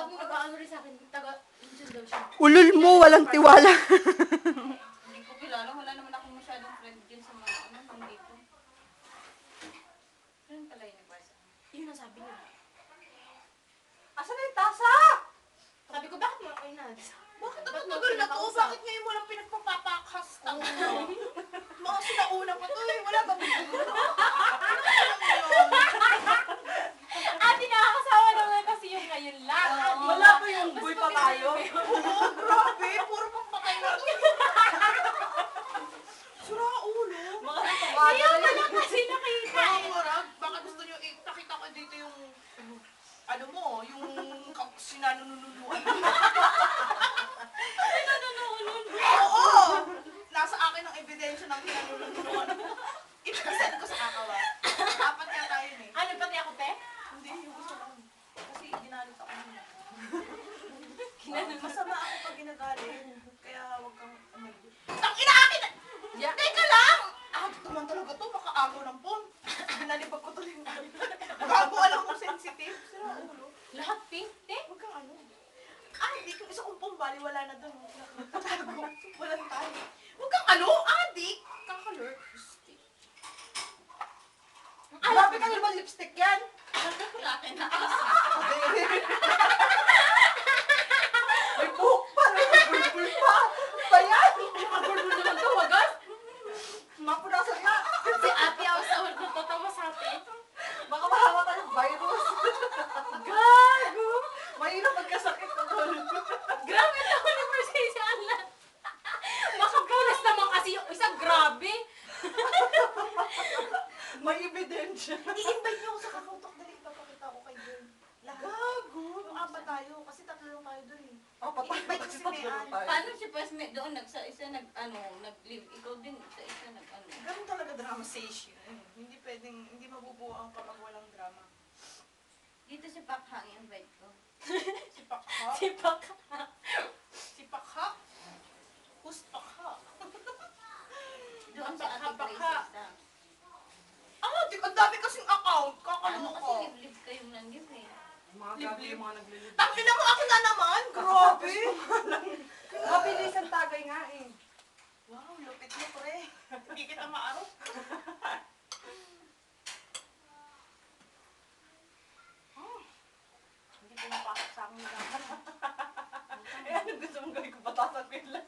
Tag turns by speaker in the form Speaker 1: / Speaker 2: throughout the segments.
Speaker 1: Wag mo nag-aano rin sa akin. Taga-insun daw siya.
Speaker 2: Ulol mo, walang tiwala.
Speaker 3: Hindi ko kilala. Wala naman akong masyadong friend din sa mga nandito. Ano pala yun nagpasa?
Speaker 1: Yun ang sabi niya.
Speaker 4: Asan na yung tasa?
Speaker 1: Sabi ko, bakit mo ako inads?
Speaker 4: Bakit
Speaker 1: Ba't
Speaker 4: ang
Speaker 1: mo
Speaker 4: tagal na to?
Speaker 1: pinakausap?
Speaker 4: Bakit ngayon walang pinagpapapakas? Mga sinauna pa to eh. Wala bang
Speaker 1: Ate, nakakasawa naman kasi yung ngayon lang. Ate,
Speaker 4: Wala ba yung boy pa tayo?
Speaker 1: pag-ibig
Speaker 4: Oo, grabe. Puro pang patay na. Sura ulo. Mga natawagan
Speaker 1: Kaya pala kasi nakita
Speaker 4: Mga
Speaker 1: eh.
Speaker 4: marag, baka gusto nyo ipakita ko dito yung ano mo, yung sinanununuan. Oo! Nasa akin ang ebidensya ng sinanununuan. Ipasend ko sa kakawa. Apat yata yun eh.
Speaker 1: Ano, pati ako, te?
Speaker 4: Hindi, yung gusto lang. Kasi ginalit ako nun.
Speaker 1: Kinanon mo.
Speaker 4: Masama ako pag ginagalit. Kaya huwag kang Tang ina akin!
Speaker 1: Yeah.
Speaker 4: Teka lang! Ah, naman talaga to, makaagaw ng phone. Binalibag ko tuloy yung gago, alam mo, sensitive. Sira ulo.
Speaker 1: Lahat pink, te?
Speaker 4: Huwag kang ano. Ah, hindi ko isa kong pumbali, wala na doon. Nagtatago. Walang tayo. Huwag kang ano, adik. Kakalor. Grabe ka naman lipstick yan.
Speaker 3: Wala akin na.
Speaker 4: May buhok pa, may bulbul pa. Ano ba yan?
Speaker 1: Bulbul naman to, wagas.
Speaker 4: Mapunasan na.
Speaker 1: Si ate ako sa word na tatawa sa atin.
Speaker 4: Baka mahawa ka ng virus.
Speaker 1: Gago!
Speaker 4: Mahirap magkasakit na tol.
Speaker 1: Grabe na ni Mercedes Alan. Makapunas naman kasi yung isa, grabe.
Speaker 4: May ebidensya.
Speaker 2: I-invite niyo ako sa kakautok. Dali, ipapakita ko kay Jern. Lahat.
Speaker 4: Gago.
Speaker 2: Yung apat tayo. Kasi tatlo lang tayo dun eh.
Speaker 4: Oh,
Speaker 2: I-invite ko si Mean.
Speaker 3: Paano si Pasme doon sa isa nag-live? Ikaw din sa isa nag-ano.
Speaker 4: Ganun talaga drama station. Hindi pwedeng, hindi mabubuo ang kapag walang drama.
Speaker 3: Dito si Pakha ang invite ko.
Speaker 4: Si Pakha.
Speaker 1: Si Baka.
Speaker 4: Si Pakha. Who's Pakha?
Speaker 3: Doon
Speaker 4: Ang
Speaker 3: si Ate
Speaker 4: Pakha.
Speaker 3: Grace isa.
Speaker 4: Ah, ang dami kasing account.
Speaker 3: Ano
Speaker 4: Kakaloka.
Speaker 3: kasi live-live kayong nandun eh.
Speaker 5: Mga gabi yung mga naglilid.
Speaker 4: Tangina mo ako na naman. Grabe.
Speaker 5: Mabilis ang tagay nga eh.
Speaker 4: Wow, lupit mo pre. Hindi kita maarap. Hindi pumapasok sa akin yung lahat. Eh, ano gusto mong gawin ko? Batasan ko yung lang.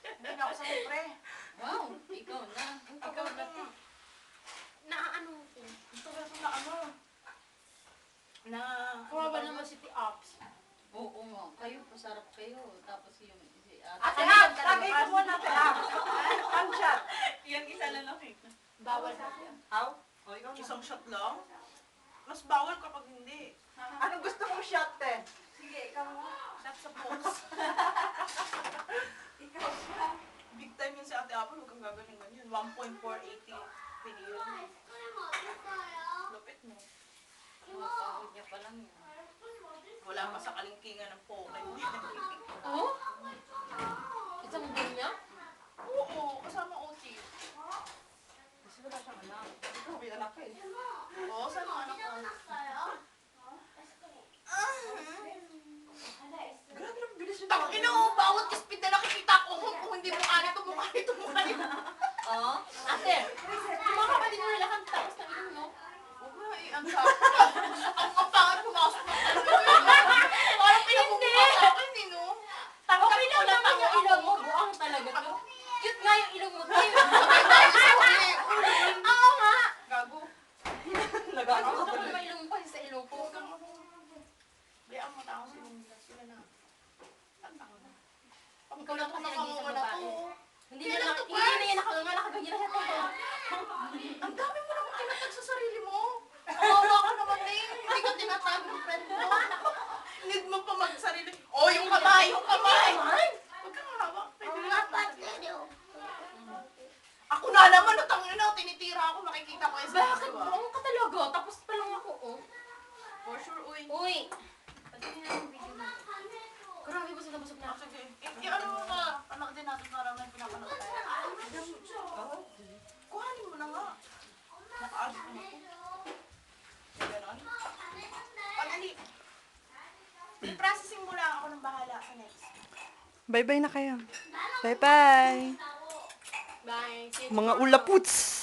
Speaker 4: Hindi na ako sakit pre.
Speaker 3: Wow, ikaw na.
Speaker 4: Ikaw na.
Speaker 1: Naaano ko.
Speaker 4: Gusto ko na ano. Na...
Speaker 1: Kawawa naman si T-Ops.
Speaker 3: Oo nga, kayo, pasarap kayo. Tapos yung si Ate.
Speaker 4: Ate,
Speaker 1: Ano
Speaker 4: tagay ko muna ate. One shot.
Speaker 3: Yan isa lang ako eh.
Speaker 1: Bawal sa akin.
Speaker 4: How? O, ikaw isang shot lang? Mas bawal kapag hindi. Anong gusto mong shot, te?
Speaker 2: Sige, ikaw mo.
Speaker 4: Shot sa pulse.
Speaker 2: Ikaw siya.
Speaker 4: Big time yun si Ate Apple, huwag kang gagaling ganyan. 1.480 billion. Lupit mo.
Speaker 3: Pagod niya pa lang yun.
Speaker 4: Wala pa sa kalingkingan ng Pokemon.
Speaker 1: Oh? Isang buwan niya?
Speaker 4: Oo, kasama OT.
Speaker 5: Kasi wala siyang anak. Ikaw, may anak ka eh.
Speaker 4: Oo, saan ang anak ko?
Speaker 5: Grabe naman bilis yung
Speaker 4: Tangina mo, bawat ispid na nakikita ko kung hindi mukha nito, mukha nito, mukha nito.
Speaker 3: Oo?
Speaker 1: Ate, yung mga kapatid mo nila kang tapos na inom, no?
Speaker 4: Huwag mo na i-answer. Ang pangat pumasok na parang pinamumukha sa akin, eh, no?
Speaker 1: Okay lang naman yung ilong mo. Buang talaga to. Cute nga yung ilong mo. Oo nga.
Speaker 4: Gago.
Speaker 5: nag-ano
Speaker 1: Gusto
Speaker 5: ka
Speaker 1: ko
Speaker 5: pa
Speaker 1: naman ilong mo kasi sa ilong ko.
Speaker 4: Bayaan mo tao sila nila. Sila na. Ang tanga na.
Speaker 1: Ikaw lang kasi naging sa
Speaker 4: Nakakawala
Speaker 1: babae.
Speaker 4: ko.
Speaker 1: Hindi na yan nakaganyan na siya.
Speaker 4: Ang dami mo naman tinatag sa sarili mo. Kawawa ka naman eh. Hindi ka tinatag ng friend mo. Need mo pa magsarili. Oh, yung kamay! Yung kamay! Huwag kang hawak. Ako na naman, natangin na. Tinitira ako. Makikita ko yung
Speaker 1: Bakit? Buong ka talaga. Tapos pa lang ako, oh.
Speaker 4: For sure, uy.
Speaker 1: Uy.
Speaker 3: Pati na yung video mo.
Speaker 1: Grabe ba sila busog na?
Speaker 4: Ah, sige. Ano mo ka? Anak din natin para may pinapanood tayo. Kuhanin mo na nga. Naka-addict na ako. Ganon. Panali.
Speaker 2: I-processing mo lang ako ng bahala sa next.
Speaker 5: Bye-bye na kayo. Bye-bye.
Speaker 1: Bye.
Speaker 5: Mga ulaputs.